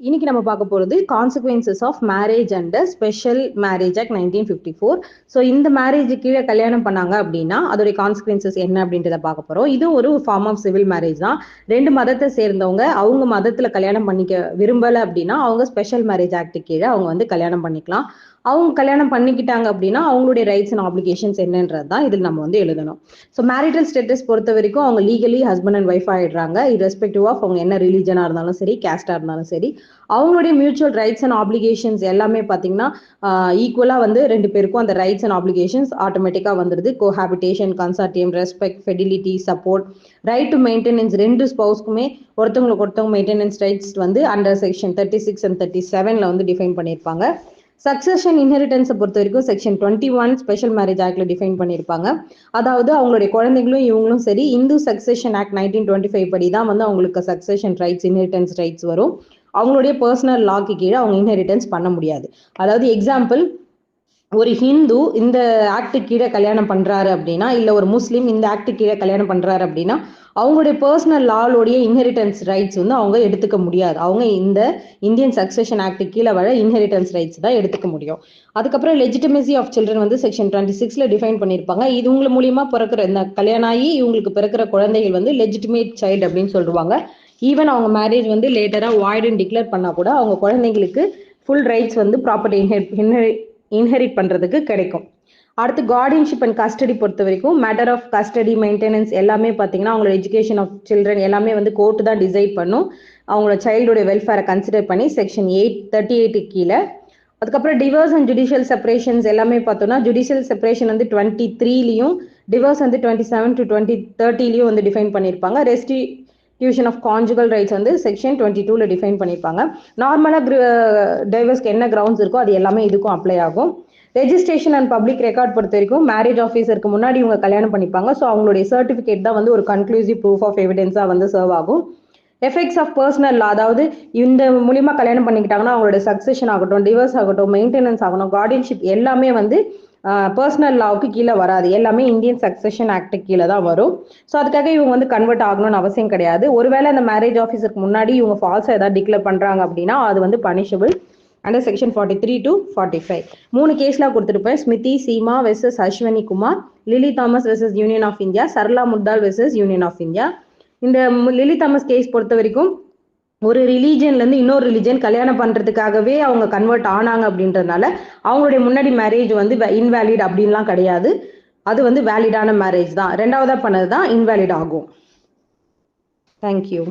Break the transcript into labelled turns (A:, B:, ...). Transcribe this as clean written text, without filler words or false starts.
A: இன்னைக்கு நம்ம பார்க்க போகிறது consequences of marriage and special marriage act 1954. So இந்த மேரேஜ் கீழே கல்யாணம் பண்ணாங்க அப்படின்னா அதோடைய கான்சிக்வன்சஸ் என்ன அப்படின்றத பார்க்க போகிறோம். இது ஒரு ஃபார்ம் ஆஃப் சிவில் மேரேஜ் தான். ரெண்டு மதத்தை சேர்ந்தவங்க அவங்க மதத்தில் கல்யாணம் பண்ணிக்க விரும்பலை அப்படின்னா அவங்க ஸ்பெஷல் மேரேஜ் ஆக்ட் கீழே அவங்க வந்து கல்யாணம் பண்ணிக்கலாம். அவங்க கல்யாணம் பண்ணிக்கிட்டாங்க அப்படின்னா அவங்களுடைய ரைட்ஸ் அண்ட் ஆப்ளிகேஷன்ஸ் என்னன்றது தான் இதில் நம்ம வந்து எழுதணும். ஸோ மேரிட்டல் ஸ்டேட்டஸ் பொறுத்த வரைக்கும் அவங்க லீகலி ஹஸ்பண்ட் அண்ட் ஒய்ஃப் ஆகிடுறாங்க. இரெஸ்பெக்டிவ் ஆஃப் அவங்க என்ன ரிலீஜனாக இருந்தாலும் சரி, கேஸ்டாக இருந்தாலும் சரி, அவங்களுடைய மியூச்சுவல் ரைட்ஸ் அண்ட் ஆப்ளிகேஷன்ஸ் எல்லாமே பார்த்தீங்கன்னா ஈக்குவலாக வந்து ரெண்டு பேருக்கும் அந்த ரைட்ஸ் அண்ட் ஆப்ளிகேஷன்ஸ் ஆட்டோமேட்டிக்காக வந்துடுது. Cohabitation, consortium, respect, fidelity, support, right to maintenance ரெண்டு ஸ்பௌஸ்க்குமே ஒருத்தவங்களுக்கு ஒருத்தவங்க மெயின்டெனன்ஸ் ரைட்ஸ் வந்து அண்டர் செக்ஷன் 36 and 37 வந்து டிஃபைன் பண்ணியிருப்பாங்க. சக்சஷன் இன்ஹெரிட்டன்ஸை பொறுத்த வரைக்கும் செக்ஷன் 21 ஸ்பெஷல் மேரேஜ் ஆக்ட்ல டிஃபைன் பண்ணியிருப்பாங்க. அதாவது அவங்களுடைய குழந்தைகளும் இவங்களும் சரி இந்து சக்சஷன் ஆக்ட் 1925 படி தான் வந்து அவங்களுக்கு சக்சஷன் ரைட்ஸ், இன்ஹெரிட்டன்ஸ் ரைட்ஸ் வரும். அவங்களுடைய பர்சனல் லாக்கு கீழே அவங்க இன்ஹெரிட்டன்ஸ் பண்ண முடியாது. அதாவது எக்ஸாம்பிள், ஒரு ஹிந்து இந்த ஆக்ட் கீழே கல்யாணம் பண்றாரு அப்படின்னா, இல்ல ஒரு முஸ்லீம் இந்த ஆக்ட் கீழே கல்யாணம் பண்றாரு அப்படின்னா அவங்களுடைய பர்சனல் லாவோடைய இன்ஹெரிட்டன்ஸ் ரைட்ஸ் வந்து அவங்க எடுத்துக்க முடியாது. அவங்க இந்த இந்தியன் சக்சஷன் ஆக்ட் கீழே வர இன்ஹெரிட்டன்ஸ் ரைட்ஸ் தான் எடுத்துக்க முடியும். அதுக்கப்புறம் லெஜிட்டிமசி ஆஃப் சில்ட்ரன் வந்து செக்ஷன் 26 டிஃபைன் பண்ணியிருப்பாங்க. இது உங்களை மூலியமா பிறக்கிற இந்த கல்யாணம் ஆகி இவங்களுக்கு பிறக்கிற குழந்தைகள் வந்து லெஜிட்டிமேட் சைல்டு அப்படின்னு சொல்லுவாங்க. ஈவன் அவங்க மேரேஜ் வந்து லேட்டரா வாய்டுன்னு டிக்ளேர் பண்ணா கூட அவங்க குழந்தைங்களுக்கு ஃபுல் ரைட்ஸ் வந்து ப்ராப்பர்ட்டி இன்ஹெரிட் பண்றதுக்கு கிடைக்கும். அடுத்து கார்டியன்ஷிப் அண்ட் கஸ்டடி பொறுத்த வரைக்கும் மேட்டர் ஆஃப் கஸ்டடி, மெயின்டெனன்ஸ் எல்லாமே பார்த்தீங்கன்னா அவங்களோட எஜுகேஷன் ஆஃப் சில்ட்ரன் எல்லாமே வந்து கோர்ட்டு தான் டிசைட் பண்ணும். அவங்களோட சைல்டோட வெல்ஃபேரை கன்சிடர் பண்ணி செக்ஷன் 38 கீழே. அதுக்கப்புறம் டிவோர்ஸ் அண்ட் ஜுடிஷியல் செப்பரேஷன்ஸ் எல்லாமே பார்த்தோம்னா ஜுடிஷியல் செப்பரேஷன் வந்து 23லையும், டிவோர்ஸ் வந்து 27 to 2030லையும் வந்து டிஃபைன் பண்ணியிருப்பாங்க. ரெஸ்டிடியூஷன் ஆஃப் கான்ஜுகல் ரைட்ஸ் வந்து செக்ஷன் 22ல டிஃபைன் பண்ணியிருப்பாங்க. நார்மலாக டைவர்ஸ்க்கு என்ன கிரவுண்ட்ஸ் இருக்கோ அது எல்லாமே இதுக்கும் அப்ளை ஆகும். ரெஜிஸ்ட்ரேஷன் அண்ட் பப்ளிக் ரெக்கார்ட் பொறுத்த வரைக்கும் மேரேஜ் ஆஃபீஸருக்கு முன்னாடி இவங்க கல்யாணம் பண்ணிப்பாங்க. ஸோ அவங்களுடைய சர்டிஃபிகேட் தான் வந்து ஒரு கன்க்ளூசிவ் ப்ரூஃப் ஆஃப் எவிடன்ஸாக வந்து சர்வ் ஆகும். எஃபெக்ட்ஸ் ஆஃப் பர்சனல் லா, அதாவது இந்த மூலியமா கல்யாணம் பண்ணிக்கிட்டாங்கன்னா அவங்களோட சக்சஷன் ஆகட்டும், டிவோர்ஸ் ஆகட்டும், மெயின்டெனன்ஸ் ஆகணும், கார்டியன்ஷிப் எல்லாமே வந்து பர்சனல் லாவுக்கு கீழே வராது. எல்லாமே இந்தியன் சக்சஷன் ஆக்ட் கீழே தான் வரும். ஸோ அதுக்காக இவங்க வந்து கன்வெர்ட் ஆகணும்னு அவசியம் கிடையாது. ஒருவேளை அந்த மேரேஜ் ஆஃபீஸருக்கு முன்னாடி இவங்க ஃபால்ஸாக ஏதாவது டிக்ளேர் பண்ணுறாங்க அப்படின்னா அது வந்து பனிஷபிள் அண்டர் செக்ஷன் 43 to 45. 3 கேஸ்லாம் கொடுத்துருப்பேன். Smriti Seema versus Ashwini Kumar, Lily Thomas versus Union of India, Sarla Mudgal versus Union of India. இந்த லிலி தாமஸ் கேஸ் பொறுத்த வரைக்கும் ஒரு ரிலீஜன்லேருந்து இன்னொரு ரிலீஜன் கல்யாணம் பண்ணுறதுக்காகவே அவங்க கன்வெர்ட் ஆனாங்க அப்படின்றதுனால அவங்களுடைய முன்னாடி மேரேஜ் வந்து இன்வேலிட் அப்படின்லாம் கிடையாது. அது வந்து வேலிடான மேரேஜ் தான். ரெண்டாவதாக பண்ணது தான் இன்வேலிட் ஆகும். தேங்க்யூ.